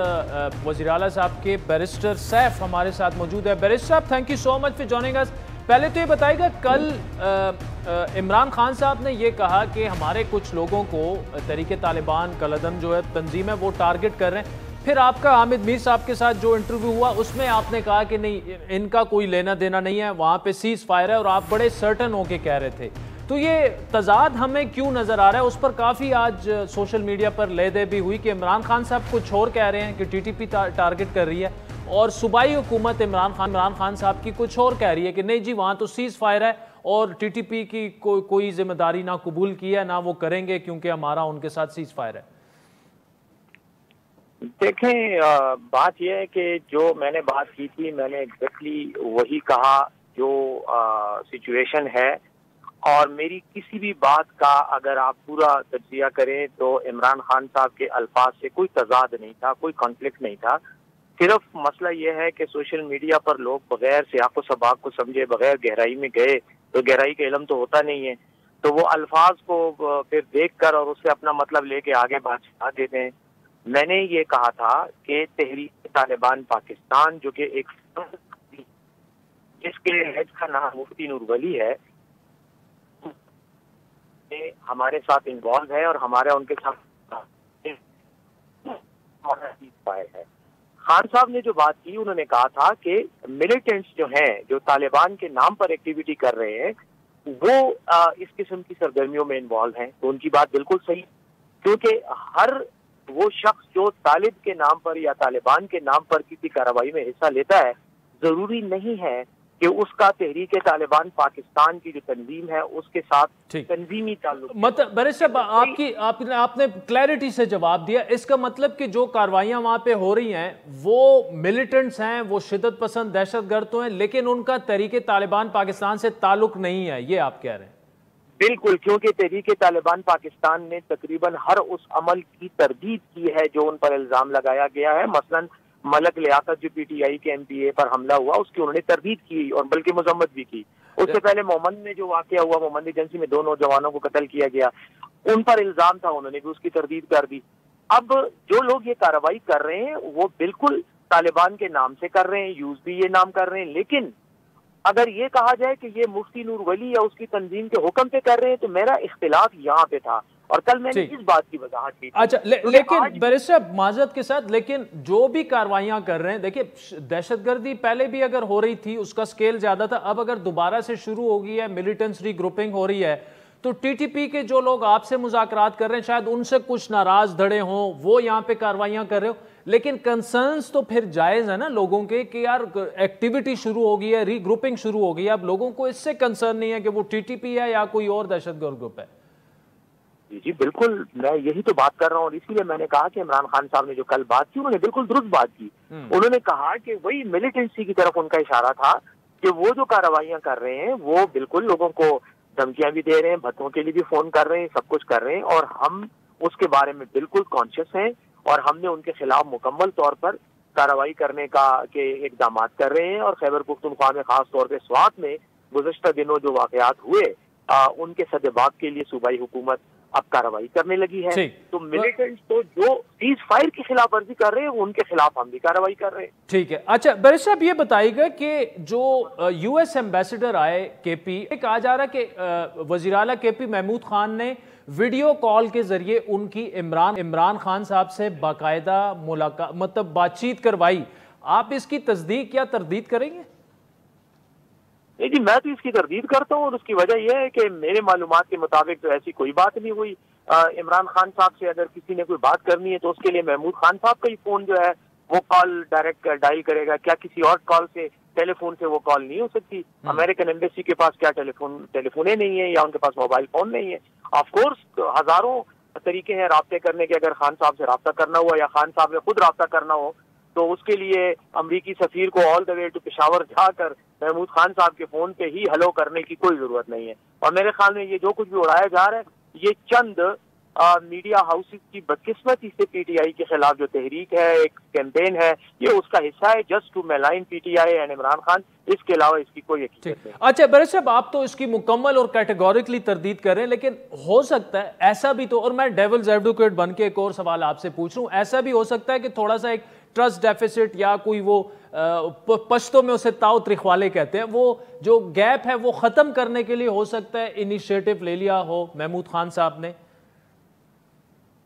वज़ीर आला साहब के बैरिस्टर सैफ हमारे साथ मौजूद है। बैरिस्टर साहब, thank you so much for joining अस। पहले तो ये बताइएगा, कल इमरान खान साहब ने ये कहा कि हमारे कुछ लोगों को तहरीक तालिबान कलदम जो है तंजीम है वो टारगेट कर रहे हैं। फिर आपका हामिद मीर साहब के साथ जो इंटरव्यू हुआ उसमें आपने कहा कि नहीं, इनका कोई लेना देना नहीं है, वहाँ पे सीज फायर है और आप बड़े सर्टन होके कह रहे थे। तो ये तजाद हमें क्यों नज़र आ रहा है, उस पर काफ़ी आज सोशल मीडिया पर लेदे भी हुई कि इमरान खान साहब कुछ और कह रहे हैं कि टीटीपी टारगेट कर रही है, और सूबाई हुकूमत इमरान खान साहब की कुछ और कह रही है कि नहीं जी वहाँ तो सीज़ फायर है और टीटीपी की कोई जिम्मेदारी ना कबूल की है ना वो करेंगे क्योंकि हमारा उनके साथ सीज़ फायर है। देखें, बात यह है कि जो मैंने बात की थी, मैंने एग्जैक्टली वही कहा जो सिचुएशन है, और मेरी किसी भी बात का अगर आप पूरा तज्जिया करें तो इमरान खान साहब के अल्फाज से कोई तजाद नहीं था, कोई कॉन्फ्लिक्ट नहीं था। सिर्फ मसला यह है कि सोशल मीडिया पर लोग बगैर सियाक़ो सबाक़ को समझे, बगैर गहराई में गए, तो गहराई का इल्म तो होता नहीं है, तो वो अल्फाज को फिर देख कर और उससे अपना मतलब लेके आगे बात चला देते हैं। मैंने ये कहा था कि तहरीक तालिबान पाकिस्तान, जो कि एक जिसके हेड का नाम मुफ्ती नूर वली है, हमारे साथ इन्वॉल्व है और हमारा उनके साथ है। खान साहब ने जो बात की, उन्होंने कहा था कि मिलिटेंट्स जो हैं, जो तालिबान के नाम पर एक्टिविटी कर रहे हैं, वो इस किस्म की सरगर्मियों में इन्वॉल्व हैं। तो उनकी बात बिल्कुल सही, क्योंकि हर वो शख्स जो तालिब के नाम पर या तालिबान के नाम पर किसी कार्रवाई में हिस्सा लेता है, जरूरी नहीं है कि उसका तहरीक तालिबान पाकिस्तान की जो तंजीम है उसके साथ तंजीमी ताल्लुक। मतलब बैरिस्टर साहब आपने क्लैरिटी से जवाब दिया। इसका मतलब कि जो कार्रवाइयां वहां पे हो रही हैं वो मिलिटेंट्स हैं, वो शिद्दत पसंद दहशतगर्द तो हैं, लेकिन उनका तहरीक तालिबान पाकिस्तान से ताल्लुक नहीं है, ये आप कह रहे हैं? बिल्कुल, क्योंकि तहरीक तालिबान पाकिस्तान ने तकरीबन हर उस अमल की तरदीद की है जो उन पर इल्जाम लगाया गया है। मसलन मलक लियाकत जो पीटीआई के एमपीए पर हमला हुआ, उसकी उन्होंने तरदीद की और बल्कि मजम्मत भी की। उससे पहले मोहम्मद में जो वाकया हुआ, मोहम्मद एजेंसी में 2 नौजवानों को कत्ल किया गया, उन पर इल्जाम था, उन्होंने भी उसकी तरदीद कर दी। अब जो लोग ये कार्रवाई कर रहे हैं वो बिल्कुल तालिबान के नाम से कर रहे हैं, यूज भी ये नाम कर रहे हैं, लेकिन अगर ये कहा जाए कि ये मुफ्ती नूर वली या उसकी तंजीम के हुक्म पे कर रहे हैं, तो मेरा इख्तिलाफ यहाँ पे था, और कल मैंने इस बात की वजाहत की। अच्छा, लेकिन बैरिस्टर माजरत के साथ, लेकिन जो भी कार्रवाइयां कर रहे हैं, देखिए दहशतगर्दी पहले भी अगर हो रही थी उसका स्केल ज्यादा था, अब अगर दोबारा से शुरू हो गई है, मिलिटेंट्स रीग्रुपिंग हो रही है, तो टीटीपी के जो लोग आपसे मुज़ाकरात कर रहे हैं शायद उनसे कुछ नाराज धड़े हों, वो यहाँ पे कार्रवाइयां कर रहे हो, लेकिन कंसर्न्स तो फिर जायज है ना लोगों के कि यार एक्टिविटी शुरू हो गई है, रीग्रुपिंग शुरू हो गई है, अब लोगों को इससे कंसर्न नहीं है कि वो टीटीपी है या कोई और दहशतगर्द ग्रुप है। जी बिल्कुल, मैं यही तो बात कर रहा हूँ, और इसीलिए मैंने कहा कि इमरान खान साहब ने जो कल बात की, उन्होंने बिल्कुल दुरुस्त बात की। उन्होंने कहा कि वही मिलिटेंसी की तरफ उनका इशारा था कि वो जो कार्रवाइयां कर रहे हैं वो बिल्कुल लोगों को धमकियां भी दे रहे हैं, भत्तों के लिए भी फोन कर रहे हैं, सब कुछ कर रहे हैं, और हम उसके बारे में बिल्कुल कॉन्शियस हैं, और हमने उनके खिलाफ मुकम्मल तौर पर कार्रवाई करने के इकदाम कर रहे हैं। और खैबर पुख्तूनख्वा में खास तौर पर स्वात में गुज़श्ता दिनों जो वाक़यात हुए, उनके सदेबाग के लिए सूबाई हुकूमत अब कार्रवाई करने लगी है। तो मिलिटेंट्स तो जो सीज फायर की खिलाफ वर्जी कर रहे हैं उनके खिलाफ हम भी कार्रवाई कर रहे हैं। ठीक है। अच्छा बैरिस्टर साहब, ये बताइएगा कि जो यूएस एम्बेसडर आए केपी, कहा जा रहा है कि वज़ीर आला केपी महमूद खान ने वीडियो कॉल के जरिए उनकी इमरान खान साहब से बाकायदा मुलाकात, मतलब बातचीत करवाई। आप इसकी तस्दीक या तरदीद करेंगे? नहीं जी, मैं तो इसकी तरदीद करता हूँ, और उसकी वजह यह है कि मेरे मालूमात के मुताबिक तो ऐसी कोई बात नहीं हुई। इमरान खान साहब से अगर किसी ने कोई बात करनी है तो उसके लिए महमूद खान साहब का ही फोन जो है वो कॉल डायरेक्ट डायल करेगा, क्या किसी और कॉल से, टेलीफोन से वो कॉल नहीं हो सकती? अमेरिकन एम्बेसी के पास क्या टेलीफोन नहीं है या उनके पास मोबाइल फोन नहीं है? ऑफ कोर्स हजारों तरीके हैं राब्ते करने के। अगर खान साहब से राब्ता करना हुआ या खान साहब ने खुद राब्ता करना हो तो उसके लिए अमरीकी सफीर को all the way to Peshawar जाकर महमूद खान साहब के फोन पे ही हेलो करने की कोई जरूरत नहीं है। और मेरे ख्याल में ये जो कुछ भी उड़ाया जा रहा है, ये चंद मीडिया हाउसेस की बदकिस्मती से पीटीआई के खिलाफ जो तहरीक है, एक कैंपेन है, ये उसका हिस्सा है, just to malign PTI and Imran Khan. इसके अलावा इसकी कोई हकीकत नहीं। अच्छा बैरिस्टर साहब, आप तो इसकी मुकम्मल और कैटेगोरिकली तरदीद कर रहे हैं, लेकिन हो सकता है ऐसा भी तो, और मैं डेविल्स एडवोकेट बन के एक और सवाल आपसे पूछ रहा हूँ, ऐसा भी हो सकता है कि थोड़ा सा एक ट्रस्ट डेफिसिट या कोई वो पश्तो में उसे ताऊ त्रिखवाले कहते हैं, वो जो गैप है वो खत्म करने के लिए हो सकता है इनिशिएटिव ले लिया हो महमूद खान साहब ने?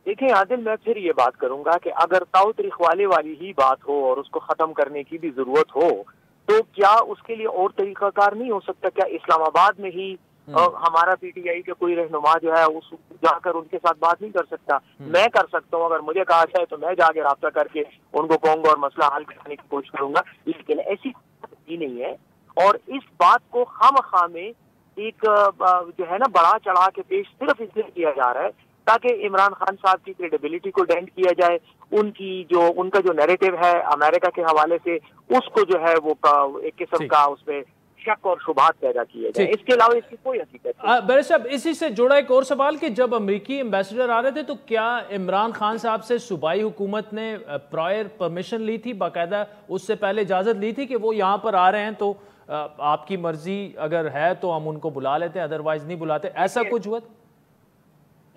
देखिए आदिल, मैं फिर ये बात करूंगा कि अगर ताऊ त्रिखवाले वाली ही बात हो और उसको खत्म करने की भी जरूरत हो, तो क्या उसके लिए और तरीकाकार नहीं हो सकता? क्या इस्लामाबाद में ही हमारा पीटीआई के कोई रहनुमा जो है उस जाकर उनके साथ बात नहीं कर सकता। मैं कर सकता हूँ, अगर मुझे कहा जाए तो मैं जाके राब्ता करके उनको कहूंगा और मसला हल करने की कोशिश करूंगा, लेकिन ऐसी ही नहीं है। और इस बात को खामखा में एक जो है ना बढ़ा चढ़ा के पेश सिर्फ इसलिए किया जा रहा है ताकि इमरान खान साहब की क्रेडिबिलिटी को डेंट किया जाए, उनका जो नैरेटिव है अमेरिका के हवाले से उसको जो है वो एक किस्म का उसमें शक और शुभात पैदा किए जाए। इसके अलावा इसकी कोई हकीकत नहीं। बैरिस्टर साहब, इसी से जुड़ा एक और सवाल कि जब अमेरिकी एम्बेसडर आ रहे थे तो क्या इमरान खान साहब से सूबाई हुकूमत ने प्रायर परमिशन ली थी, बाकायदा उससे पहले इजाज़त ली थी कि वो यहाँ पर आ रहे हैं तो आपकी मर्जी अगर है तो हम उनको बुला लेते हैं, अदरवाइज नहीं बुलाते, ऐसा कुछ हुआ?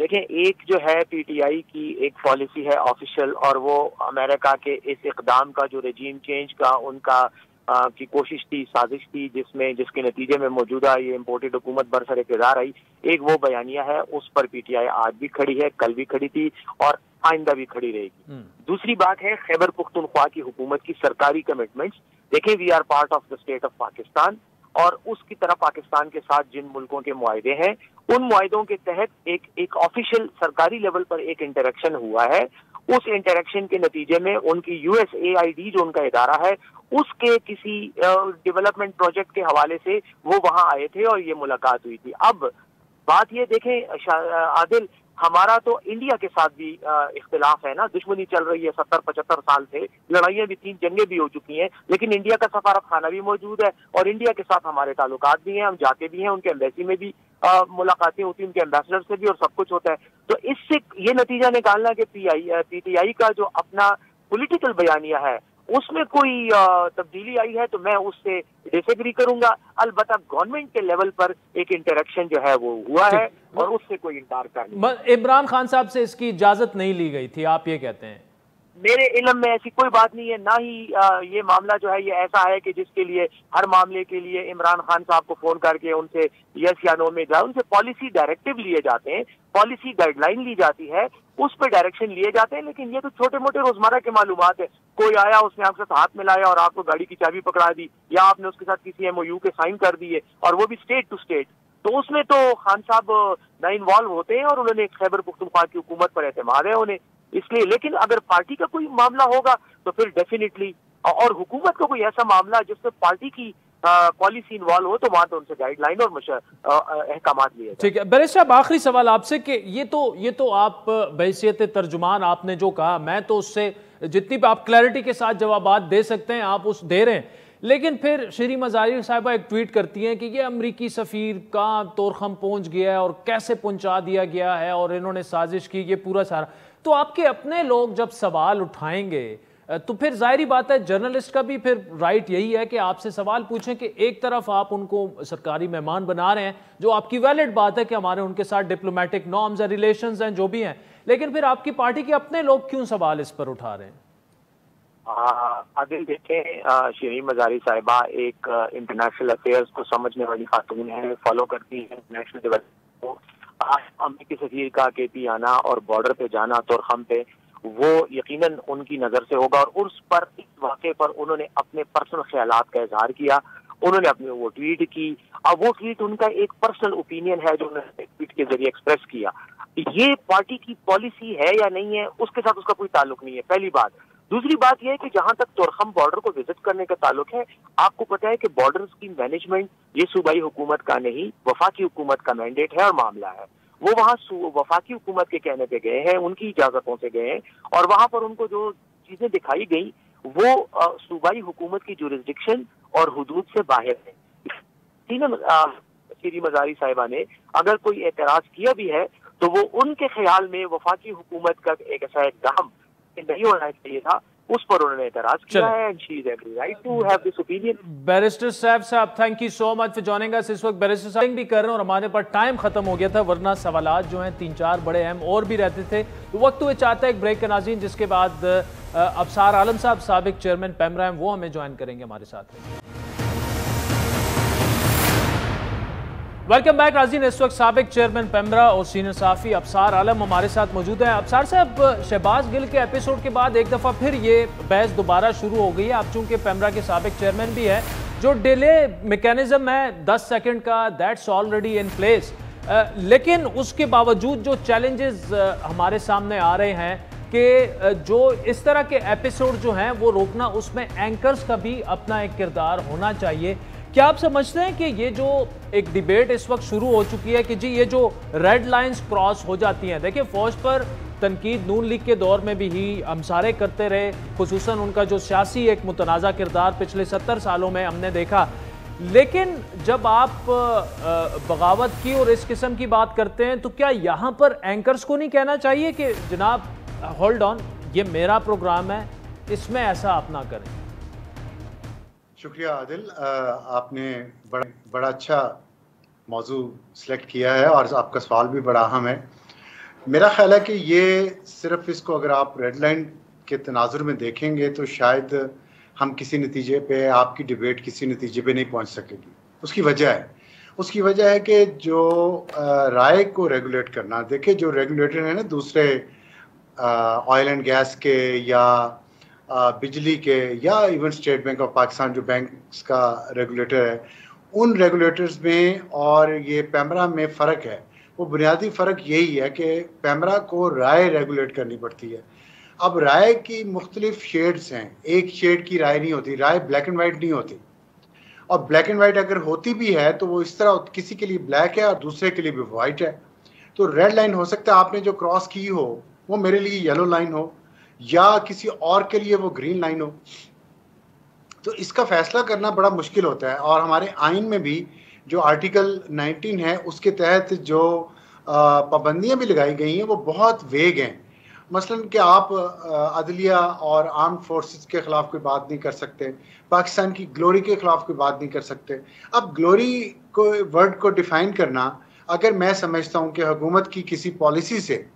देखें, एक जो है पीटीआई की एक पॉलिसी है ऑफिशियल, और वो अमेरिका के इस इकदाम का जो रेजीम चेंज का उनका की कोशिश थी, साजिश थी, जिसके नतीजे में मौजूदा ये इम्पोर्टेड हुकूमत बरसर इक़्तिदार आई। एक वो बयानिया है, उस पर पीटीआई आज भी खड़ी है, कल भी खड़ी थी और आइंदा भी खड़ी रहेगी। दूसरी बात है खैबर पुख्तनख्वा की हुकूमत की सरकारी कमिटमेंट्स। देखें, we are part of the state of Pakistan, और उसकी तरह पाकिस्तान के साथ जिन मुल्कों के मुआहदे हैं उन मुआहदों के तहत एक ऑफिशियल सरकारी लेवल पर एक इंटरेक्शन हुआ है। उस इंटरेक्शन के नतीजे में उनकी USAID जो उनका इदारा है उसके किसी डेवलपमेंट प्रोजेक्ट के हवाले से वो वहां आए थे और ये मुलाकात हुई थी। अब बात ये देखें आदिल, हमारा तो इंडिया के साथ भी इख्तिलाफ है ना, दुश्मनी चल रही है 70-75 साल से, लड़ाइयाँ भी 3 जंगें भी हो चुकी हैं, लेकिन इंडिया का सफारत खाना भी मौजूद है और इंडिया के साथ हमारे ताल्लुकात भी हैं, हम जाते भी हैं, उनके एम्बेसी में भी मुलाकातें होती हैं, उनके एम्बेसडर से भी, और सब कुछ होता है। तो इससे ये नतीजा निकालना कि पीटीआई का जो अपना पॉलिटिकल बयानिया है उसमें कोई तब्दीली आई है तो मैं उससे डिसएग्री करूंगा। अलबत्ता गवर्नमेंट के लेवल पर एक इंटरेक्शन जो है वो हुआ है और उससे कोई इनकार कर नहीं। इमरान खान साहब से इसकी इजाजत नहीं ली गई थी, आप ये कहते हैं? मेरे इल्म में ऐसी कोई बात नहीं है, ना ही ये मामला जो है ये ऐसा है कि जिसके लिए हर मामले के लिए इमरान खान साहब को फोन करके उनसे यस या नो में जाए। उनसे पॉलिसी डायरेक्टिव लिए जाते हैं, पॉलिसी गाइडलाइन ली जाती है, उस पर डायरेक्शन लिए जाते हैं, लेकिन ये तो छोटे मोटे रोजमर्रा के मालूमात है। कोई आया, उसने आपके साथ हाथ मिलाया और आपको गाड़ी की चाबी पकड़ा दी, या आपने उसके साथ किसी MOU के साइन कर दिए, और वो भी स्टेट टू स्टेट, तो उसमें तो खान साहब ना इन्वॉल्व होते हैं और उन्होंने खैबर पुख्तनख्वा की हुकूमत पर एतमाद है उन्हें, इसलिए। लेकिन अगर पार्टी का कोई मामला होगा तो फिर डेफिनेटली, और हुकूमत का कोई ऐसा मामला जिससे पार्टी की पॉलिसी इन्वॉल्व हो, तो वहां तो उनसे गाइडलाइन और अहकाम लिए। ठीक है बैरिस्टर साहब, आखिरी सवाल आपसे कि ये तो आप बहैसियत तर्जुमान आपने जो कहा, मैं तो उससे जितनी आप क्लैरिटी के साथ जवाबात दे सकते हैं आप उस दे रहे हैं, लेकिन फिर श्री मज़ारी साहिबा एक ट्वीट करती हैं कि ये अमरीकी सफ़ीर कहाँ तोरखम पहुंच गया है और कैसे पहुंचा दिया गया है और इन्होंने साजिश की, ये पूरा सारा। तो आपके अपने लोग जब सवाल उठाएंगे तो फिर जाहिर बात है जर्नलिस्ट का भी फिर राइट यही है कि आपसे सवाल पूछें कि एक तरफ आप उनको सरकारी मेहमान बना रहे हैं, जो आपकी वैलिड बात है कि हमारे उनके साथ डिप्लोमेटिक नॉर्म्स एंड रिलेशंस हैं जो भी हैं, लेकिन फिर आपकी पार्टी के अपने लोग क्यों सवाल इस पर उठा रहे हैं? आदिल देखें, श्री मज़ारी साहिबा एक इंटरनेशनल अफेयर्स को समझने वाली खातून है, फॉलो करती है इंटरनेशनल डेवलपमेंट को। अमेरिकी सफीर का KP आना और बॉर्डर पे जाना तोरखम पे, वो यकीनन उनकी नजर से होगा, और उस पर इस वाक़े पर उन्होंने अपने पर्सनल ख्यालात का इजहार किया, उन्होंने अपने वो ट्वीट की। अब वो ट्वीट उनका एक पर्सनल ओपिनियन है जो उन्होंने ट्वीट के जरिए एक्सप्रेस किया। ये पार्टी की पॉलिसी है या नहीं है उसके साथ उसका कोई ताल्लुक नहीं है, पहली बात। दूसरी बात यह है कि जहां तक तोरखम बॉर्डर को विजिट करने का ताल्लुक है, आपको पता है कि बॉर्डर्स की मैनेजमेंट ये सूबाई हुकूमत का नहीं, वफाकी हुकूमत का मैंडेट है और मामला है। वो वहाँ वफाकी हुकूमत के कहने पे गए हैं, उनकी इजाजतों से गए हैं, और वहां पर उनको जो चीजें दिखाई गई वो सूबाई हुकूमत की जुरिस्डिक्शन और हुदूद से बाहर है। श्री मज़ारी साहिबा ने अगर कोई एतराज किया भी है तो वो उनके ख्याल में वफाकी हुकूमत का एक ऐसा इक़दाम नहीं होना चाहिए था, उस पर उन्होंने एतराज किया है, and she is every right to have this opinion. Barrister साहब thank you so much for joining us. इस वक्त बैरिस्टर साहब भी कर रहे हैं और हमारे पास टाइम खत्म हो गया था, वरना सवालात जो हैं 3-4 बड़े अहम और भी रहते थे। तो वक्त हुए चाहता है एक ब्रेक का नाज़रीन, जिसके बाद अबसार आलम साहब साबिक चेयरमैन पेमरा हैं, वो हमें ज्वाइन करेंगे हमारे साथ। वेलकम बैक नाज़रीन, इस वक्त साबिक चेयरमैन पेमरा और सीनियर सहाफ़ी अबसार आलम हमारे साथ मौजूद हैं। अबसार साहब, शहबाज गिल के एपिसोड के बाद एक दफ़ा फिर ये बहस दोबारा शुरू हो गई है। आप चूंकि पेमरा के साबिक चेयरमैन भी है, जो डिले मैकेनिज्म है 10 सेकंड का, दैट्स ऑलरेडी इन प्लेस, लेकिन उसके बावजूद जो चैलेंजेस हमारे सामने आ रहे हैं कि जो इस तरह के एपिसोड जो हैं वो रोकना, उसमें एंकर्स का भी अपना एक किरदार होना चाहिए। क्या आप समझते हैं कि ये जो एक डिबेट इस वक्त शुरू हो चुकी है कि जी ये जो रेड लाइंस क्रॉस हो जाती हैं, देखिए फौज पर तनकीद नून लीग के दौर में भी ही हम सारे करते रहे, खुसूसन उनका जो सियासी एक मुतनाज़ा किरदार पिछले 70 सालों में हमने देखा, लेकिन जब आप बगावत की और इस किस्म की बात करते हैं तो क्या यहाँ पर एंकर्स को नहीं कहना चाहिए कि जनाब होल्ड ऑन, ये मेरा प्रोग्राम है, इसमें ऐसा आप ना करें? शुक्रिया आदिल, आपने बड़ा अच्छा मौजू सेलेक्ट किया है और आपका सवाल भी बड़ा अहम है। मेरा ख्याल है कि ये सिर्फ इसको अगर आप रेड लाइन के तनाजुर में देखेंगे तो शायद हम किसी नतीजे पे, आपकी डिबेट किसी नतीजे पे नहीं पहुंच सकेगी। उसकी वजह है कि जो राय को रेगुलेट करना, देखिए जो रेगुलेटर है ना दूसरे ऑयल एंड गैस के या बिजली के या even state bank of Pakistan जो बैंक्स का रेगुलेटर है, उन रेगुलेटर्स में और ये पैमरा में फ़र्क है। वो बुनियादी फ़र्क यही है कि पैमरा को राय रेगुलेट करनी पड़ती है। अब राय की मुख्तलिफ शेड्स हैं, एक शेड की राय नहीं होती, राय ब्लैक एंड वाइट नहीं होती, और ब्लैक एंड वाइट अगर होती भी है तो वो इस तरह किसी के लिए ब्लैक है और दूसरे के लिए भी वाइट है। तो रेड लाइन हो सकता है आपने जो क्रॉस की हो वो मेरे लिए येलो लाइन हो या किसी और के लिए वो ग्रीन लाइन हो। तो इसका फैसला करना बड़ा मुश्किल होता है, और हमारे आइन में भी जो आर्टिकल 19 है उसके तहत जो पाबंदियां भी लगाई गई हैं वो बहुत वेग हैं। मसलन कि आप अदलिया और आर्म फोर्सेस के ख़िलाफ़ कोई बात नहीं कर सकते, पाकिस्तान की ग्लोरी के ख़िलाफ़ कोई बात नहीं कर सकते। अब ग्लोरी को वर्ड को डिफ़ाइन करना, अगर मैं समझता हूँ कि हुकूमत की किसी पॉलिसी से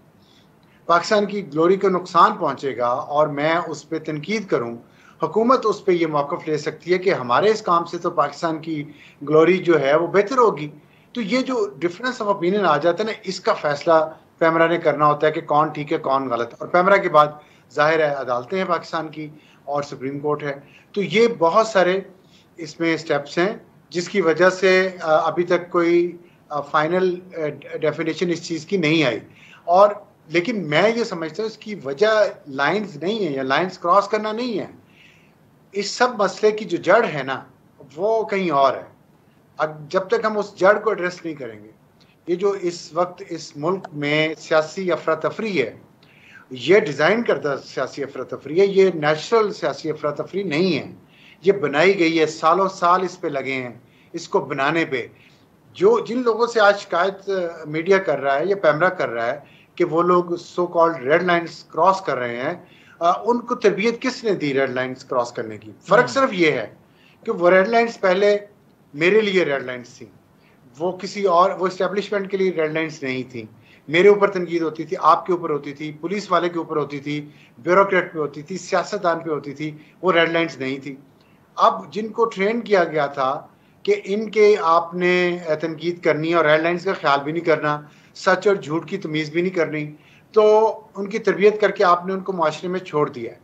पाकिस्तान की ग्लोरी को नुकसान पहुँचेगा और मैं उस पर तनकीद करूँ, हुकूमत उस पर यह मौक़िफ़ ले सकती है कि हमारे इस काम से तो पाकिस्तान की ग्लोरी जो है वो बेहतर होगी। तो ये जो डिफरेंस ऑफ ओपिनियन आ जाता है ना, इसका फ़ैसला पैमरा ने करना होता है कि कौन ठीक है कौन गलत। और पैमरा के बाद जाहिर है अदालतें हैं पाकिस्तान की और सुप्रीम कोर्ट है। तो ये बहुत सारे इसमें स्टेप्स हैं जिसकी वजह से अभी तक कोई फाइनल डेफिनेशन इस चीज़ की नहीं आई। और लेकिन मैं ये समझता हूँ इसकी वजह लाइंस नहीं है या लाइंस क्रॉस करना नहीं है। इस सब मसले की जो जड़ है ना वो कहीं और है। अब जब तक हम उस जड़ को एड्रेस नहीं करेंगे, ये जो इस वक्त इस मुल्क में सियासी अफरा तफरी है, ये डिज़ाइन करता सियासी अफरा तफरी है, ये नेचुरल सियासी अफरा तफरी नहीं है। ये बनाई गई है, सालों साल इस पे लगे हैं इसको बनाने पे। जो जिन लोगों से आज शिकायत मीडिया कर रहा है या पैमरा कर रहा है कि वो लोग so called red lines cross कर रहे हैं, उनको तरबियत किसने दी रेड लाइन्स क्रॉस करने की? फ़र्क सिर्फ ये है कि वो रेड लाइन्स पहले मेरे लिए रेड लाइन्स थी, वो किसी और वो इस्टेब्लिशमेंट के लिए रेड लाइन्स नहीं थी। मेरे ऊपर तनकीद होती थी, आपके ऊपर होती थी, पुलिस वाले के ऊपर होती थी, ब्यूरोक्रेट पे होती थी, सियासतदान पे होती थी, वो रेड लाइन्स नहीं थी। अब जिनको ट्रेन किया गया था कि इनके आपने तनकीद करनी और रेड लाइन्स का ख्याल भी नहीं करना, सच और झूठ की तमीज़ भी नहीं करनी, तो उनकी तरबियत करके आपने उनको माशरे में छोड़ दिया है।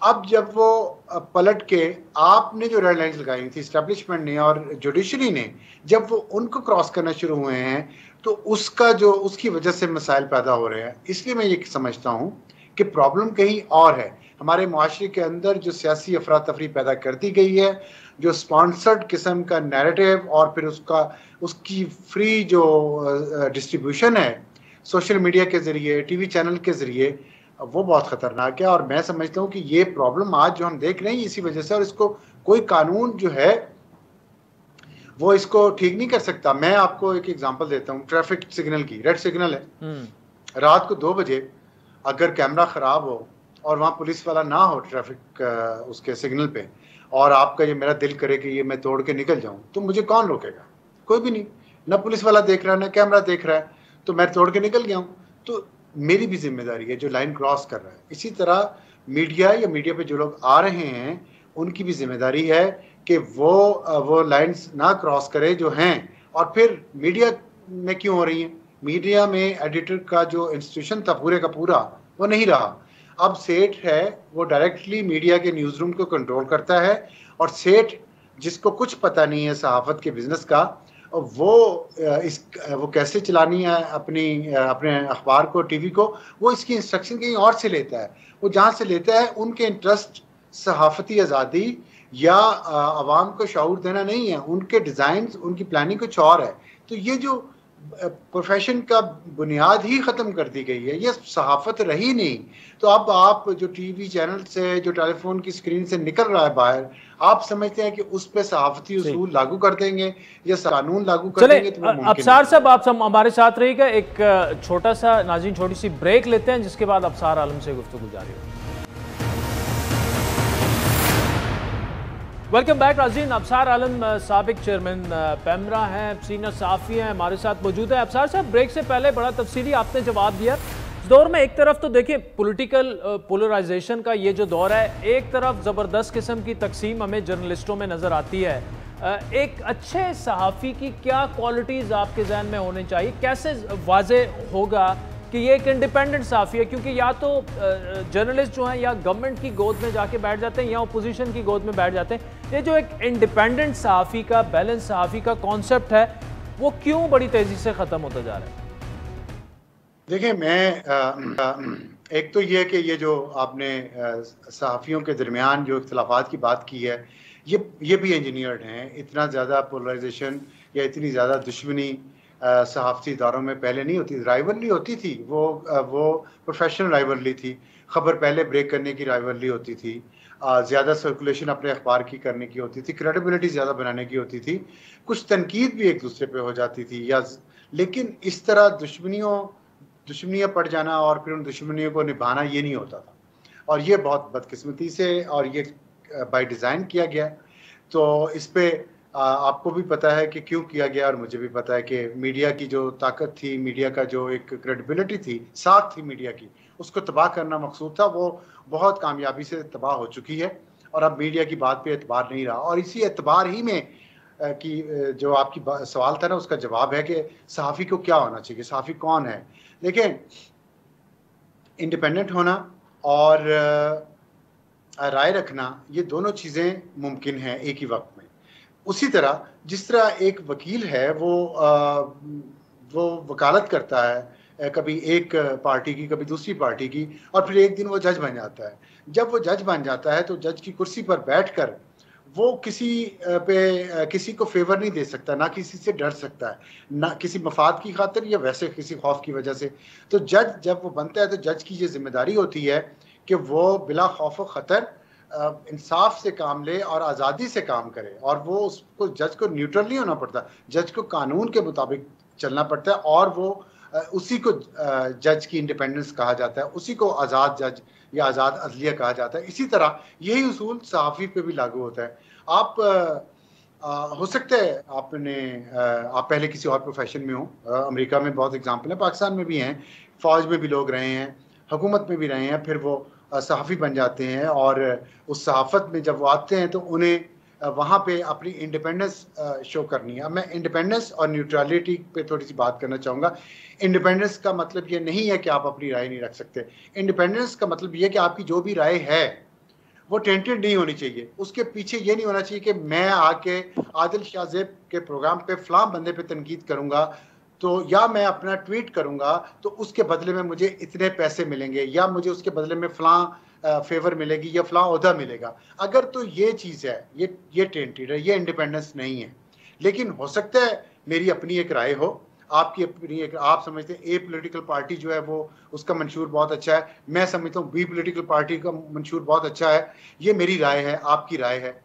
अब जब वो पलट के आपने जो रेड लाइन्स लगाई थी इस्टेब्लिशमेंट ने और जुडिशरी ने, जब वो उनको क्रॉस करना शुरू हुए हैं तो उसकी वजह से मसाइल पैदा हो रहे हैं। इसलिए मैं ये समझता हूँ कि प्रॉब्लम कहीं और है। हमारे मुआशरे के अंदर जो सियासी अफरा तफरी पैदा कर दी गई है, जो स्पॉन्सर्ड किस्म का नैरेटिव और फिर उसकी फ्री जो डिस्ट्रीब्यूशन है सोशल मीडिया के ज़रिए, टीवी चैनल के ज़रिए, वो बहुत ख़तरनाक है। और मैं समझता हूँ कि ये प्रॉब्लम आज जो हम देख रहे हैं इसी वजह से, और इसको कोई कानून जो है वो इसको ठीक नहीं कर सकता। मैं आपको एक एग्जांपल देता हूँ ट्रैफिक सिग्नल की। रेड सिग्नल है, रात को 2 बजे अगर कैमरा ख़राब हो और वहाँ पुलिस वाला ना हो ट्रैफिक उसके सिग्नल पे, और आपका ये मेरा दिल करे कि ये मैं तोड़ के निकल जाऊँ, तो मुझे कौन रोकेगा? कोई भी नहीं, ना पुलिस वाला देख रहा है ना कैमरा देख रहा है, तो मैं तोड़ के निकल गया हूँ। तो मेरी भी जिम्मेदारी है जो लाइन क्रॉस कर रहा है। इसी तरह मीडिया या मीडिया पे जो लोग आ रहे हैं उनकी भी जिम्मेदारी है कि वो लाइन्स ना क्रॉस करे जो हैं। और फिर मीडिया में क्यों हो रही हैं? मीडिया में एडिटर का जो इंस्टीट्यूशन था पूरे का पूरा वो नहीं रहा। अब सेठ है वो डायरेक्टली मीडिया के न्यूज़ रूम को कंट्रोल करता है, और सेठ जिसको कुछ पता नहीं है सहाफ़त के बिजनेस का, वो कैसे चलानी है अपने अखबार को, टीवी को, वो इसकी इंस्ट्रक्शन कहीं और से लेता है। वो जहाँ से लेता है उनके इंटरेस्ट सहाफ़ती आज़ादी या आवाम को शऊर देना नहीं है, उनके डिज़ाइन, उनकी प्लानिंग कुछ और है। तो ये जो प्रोफेशन का बुनियाद ही ख़त्म कर दी गई है, ये सहाफ़त रही नहीं। तो अब आप जो टीवी चैनल से, जो टेलीफोन की स्क्रीन से निकल रहा है बाहर, आप समझते हैं कि उस पर सहाफ़ती उसूल लागू कर देंगे या कानून लागू कर देंगे? तो अबसार साहब, आप सब हमारे साथ रहिएगा। एक छोटा सा नाज़रीन छोटी सी ब्रेक लेते हैं, जिसके बाद अबसार आलम से गुफ्तगू जारी होगी। वेलकम बैक नाज़रीन। अबसार आलम साबिक चेयरमैन पैमरा हैं, सीनियर सहाफ़ी हैं, हमारे साथ मौजूद है। अबसार साहब, ब्रेक से पहले बड़ा तफसीली आपने जवाब दिया। इस दौर में एक तरफ तो देखिए पॉलिटिकल पोलराइजेशन का ये जो दौर है, एक तरफ ज़बरदस्त किस्म की तकसीम हमें जर्नलिस्टों में नज़र आती है। एक अच्छे सहाफ़ी की क्या क्वालिटीज़ आपके जहन में होनी चाहिए? कैसे वाज़े होगा कि ये एक इंडिपेंडेंट सहाफ़ी है? क्योंकि या तो जर्नलिस्ट जो हैं या गवर्नमेंट की गोद में जाके बैठ जाते हैं या अपोजिशन की गोद में बैठ जाते हैं। ये जो एक इंडिपेंडेंट सहाफ़ी का, बैलेंस सहाफ़ी का कॉन्सेप्ट है, वो क्यों बड़ी तेज़ी से ख़त्म होता जा रहा है? देखिए, मैं एक तो ये कि ये जो आपने सहाफ़ियों के दरमियान जो इख्तिलाफात की बात की है, ये भी इंजीनियर्ड हैं। इतना ज़्यादा पोलराइजेशन या इतनी ज़्यादा दुश्मनी सहाफ़ती इदारों में पहले नहीं होती। राइवलरी होती थी, वो प्रोफेशनल राइवलरी थी, ख़बर पहले ब्रेक करने की राइवलरी होती थी, ज़्यादा सर्कुलेशन अपने अखबार की करने की होती थी, क्रेडिबिलिटी ज़्यादा बनाने की होती थी, कुछ तनकीद भी एक दूसरे पे हो जाती थी लेकिन इस तरह दुश्मनियाँ पड़ जाना और फिर उन दुश्मनियों को निभाना, ये नहीं होता था। और ये बहुत बदकिस्मती से और ये बाय डिज़ाइन किया गया। तो इस पर आपको भी पता है कि क्यों किया गया, और मुझे भी पता है कि मीडिया की जो ताकत थी, मीडिया का जो एक क्रेडिबिलिटी थी, साख थी मीडिया की, उसको तबाह करना मकसूद था। वो बहुत कामयाबी से तबाह हो चुकी है और अब मीडिया की बात पे एतबार नहीं रहा। और इसी एतबार ही में कि जो आपकी सवाल था ना, उसका जवाब है कि सहाफ़ी को क्या होना चाहिए, सहाफ़ी कौन है। लेकिन इंडिपेंडेंट होना और राय रखना, ये दोनों चीज़ें मुमकिन हैं एक ही वक्त में। उसी तरह जिस तरह एक वकील है वो वकालत करता है कभी एक पार्टी की, कभी दूसरी पार्टी की, और फिर एक दिन वो जज बन जाता है। जब वो जज बन जाता है तो जज की कुर्सी पर बैठकर वो किसी को फेवर नहीं दे सकता, ना किसी से डर सकता है, ना किसी मफाद की खातिर या वैसे किसी खौफ की वजह से। तो जज जब वो बनता है तो जज की ये जिम्मेदारी होती है कि वो बिला खौफ व ख़तर इंसाफ से काम ले और आज़ादी से काम करे। और वो उसको, जज को न्यूट्रल नहीं होना पड़ता, जज को कानून के मुताबिक चलना पड़ता है, और वो उसी को जज की इंडिपेंडेंस कहा जाता है, उसी को आज़ाद जज या आज़ाद अदलिया कहा जाता है। इसी तरह यही उसूल सहाफ़ी पे भी लागू होता है। आप हो सकता है आप पहले किसी और प्रोफेशन में हो, अमेरिका में बहुत एग्जाम्पल है, पाकिस्तान में भी हैं, फ़ौज में भी लोग रहे हैं, हुकूमत में भी रहे हैं, फिर वो सहाफ़ी बन जाते हैं और उस सहाफ़त में जब वो आते हैं तो उन्हें वहाँ पे अपनी इंडिपेंडेंस शो करनी है। अब मैं इंडिपेंडेंस और न्यूट्रलिटी पे थोड़ी सी बात करना चाहूँगा। इंडिपेंडेंस का मतलब ये नहीं है कि आप अपनी राय नहीं रख सकते। इंडिपेंडेंस का मतलब ये कि आपकी जो भी राय है वो टेंटेड नहीं होनी चाहिए। उसके पीछे ये नहीं होना चाहिए कि मैं आके आदिल शाहज़ेब के प्रोग्राम पे फ़लाँ बंदे पे तनकीद करूँगा तो, या मैं अपना ट्वीट करूँगा तो उसके बदले में मुझे इतने पैसे मिलेंगे, या मुझे उसके बदले में फ़लाँ फेवर मिलेगी या फ़लाँ ओहदा मिलेगा। अगर तो ये चीज़ है, ये टेंटेड है, ये इंडिपेंडेंस नहीं है। लेकिन हो सकता है मेरी अपनी एक राय हो, आपकी अपनी एक, आप समझते हैं ए पॉलिटिकल पार्टी जो है वो उसका मंशूर बहुत अच्छा है, मैं समझता हूँ बी पॉलिटिकल पार्टी का मंशूर बहुत अच्छा है। ये मेरी राय है, आपकी राय है,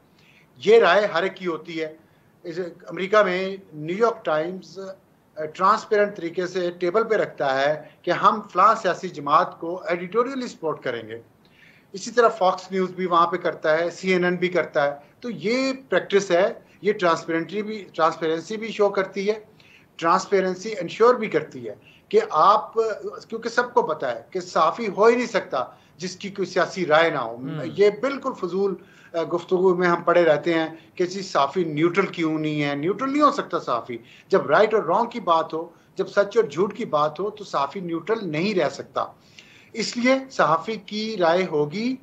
ये राय हर एक की होती है। अमेरिका में न्यूयॉर्क टाइम्स ट्रांसपेरेंट तरीके से टेबल पे रखता है कि हम फ़लाँ सियासी जमात को एडिटोरियली सपोर्ट करेंगे। इसी तरह फॉक्स न्यूज़ भी वहाँ पे करता है, CNN भी करता है। तो ये प्रैक्टिस है, ये ट्रांसपेरेंसी भी शो करती है, ट्रांसपेरेंसी इंश्योर भी करती है कि आप, क्योंकि सबको पता है कि सहाफ़ी हो ही नहीं सकता जिसकी कोई सियासी राय ना हो। ये बिल्कुल फजूल गुफ्तगू में हम पड़े रहते हैं कि जी सहाफ़ी न्यूट्रल क्यों नहीं है। न्यूट्रल नहीं हो सकता सहाफ़ी। जब राइट और रॉन्ग की बात हो, जब सच और झूठ की बात हो, तो सहाफ़ी न्यूट्रल नहीं रह सकता। इसलिए सहाफ़ी की राय होगी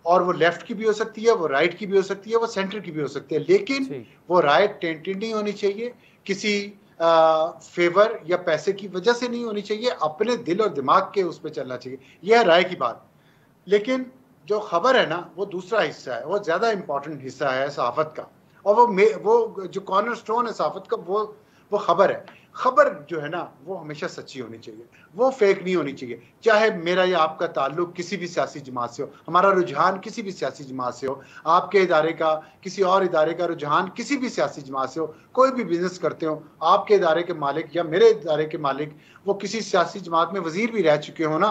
और वो लेफ्ट की भी हो सकती है, वो राइट की भी हो सकती है, वो सेंटर की भी हो सकती है, लेकिन वो राय टेंटेड नहीं होनी चाहिए, किसी फेवर या पैसे की वजह से नहीं होनी चाहिए, अपने दिल और दिमाग के उस पर चलना चाहिए। यह है राय की बात। लेकिन जो खबर है ना, वो दूसरा हिस्सा है, वो ज्यादा इंपॉर्टेंट हिस्सा है सहाफत का, और वो जो कॉर्नर स्टोन है सहाफत का, वो खबर है। खबर जो है ना, वो हमेशा सच्ची होनी चाहिए, वो फेक नहीं होनी चाहिए। चाहे मेरा या आपका ताल्लुक किसी भी सियासी जमात से हो, हमारा रुझान किसी भी सियासी जमात से हो, आपके इदारे का किसी और इदारे का रुझान किसी भी सियासी जमात से हो, कोई भी बिजनेस करते हो, आपके इदारे के मालिक या मेरे इदारे के मालिक वो किसी सियासी जमात में वजीर भी रह चुके हो ना,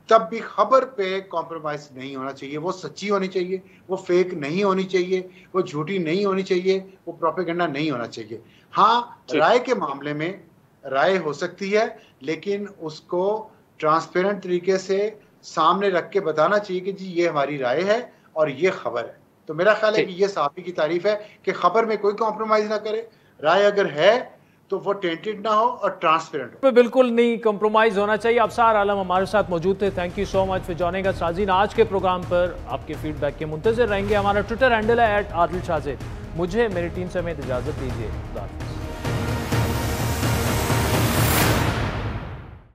तब भी खबर पे कॉम्प्रोमाइज नहीं होना चाहिए। वो सच्ची होनी चाहिए, वो फेक नहीं होनी चाहिए, वो झूठी नहीं होनी चाहिए, वो प्रोपेगेंडा नहीं होना चाहिए। हाँ, राय के मामले में राय हो सकती है, लेकिन उसको ट्रांसपेरेंट तरीके से सामने रख के बताना चाहिए कि जी ये हमारी राय है और ये खबर है। तो मेरा ख्याल है कि ये सहाफ़ी की तारीफ है कि खबर में कोई कॉम्प्रोमाइज ना करे, राय अगर है तो वो टेंटेड ना हो और ट्रांसपेरेंट हो। बिल्कुल नहीं कॉम्प्रोमाइज होना चाहिए। अफसार आलम हमारे साथ मौजूद थे। Thank you so much for joining अस। नाज़रीन, आज के प्रोग्राम पर आपके फीडबैक के मुंतज़िर रहेंगे। हमारा ट्विटर हैंडल है @आदिल शाज़ेद। मुझे मेरी टीम समेत इजाज़त दीजिए।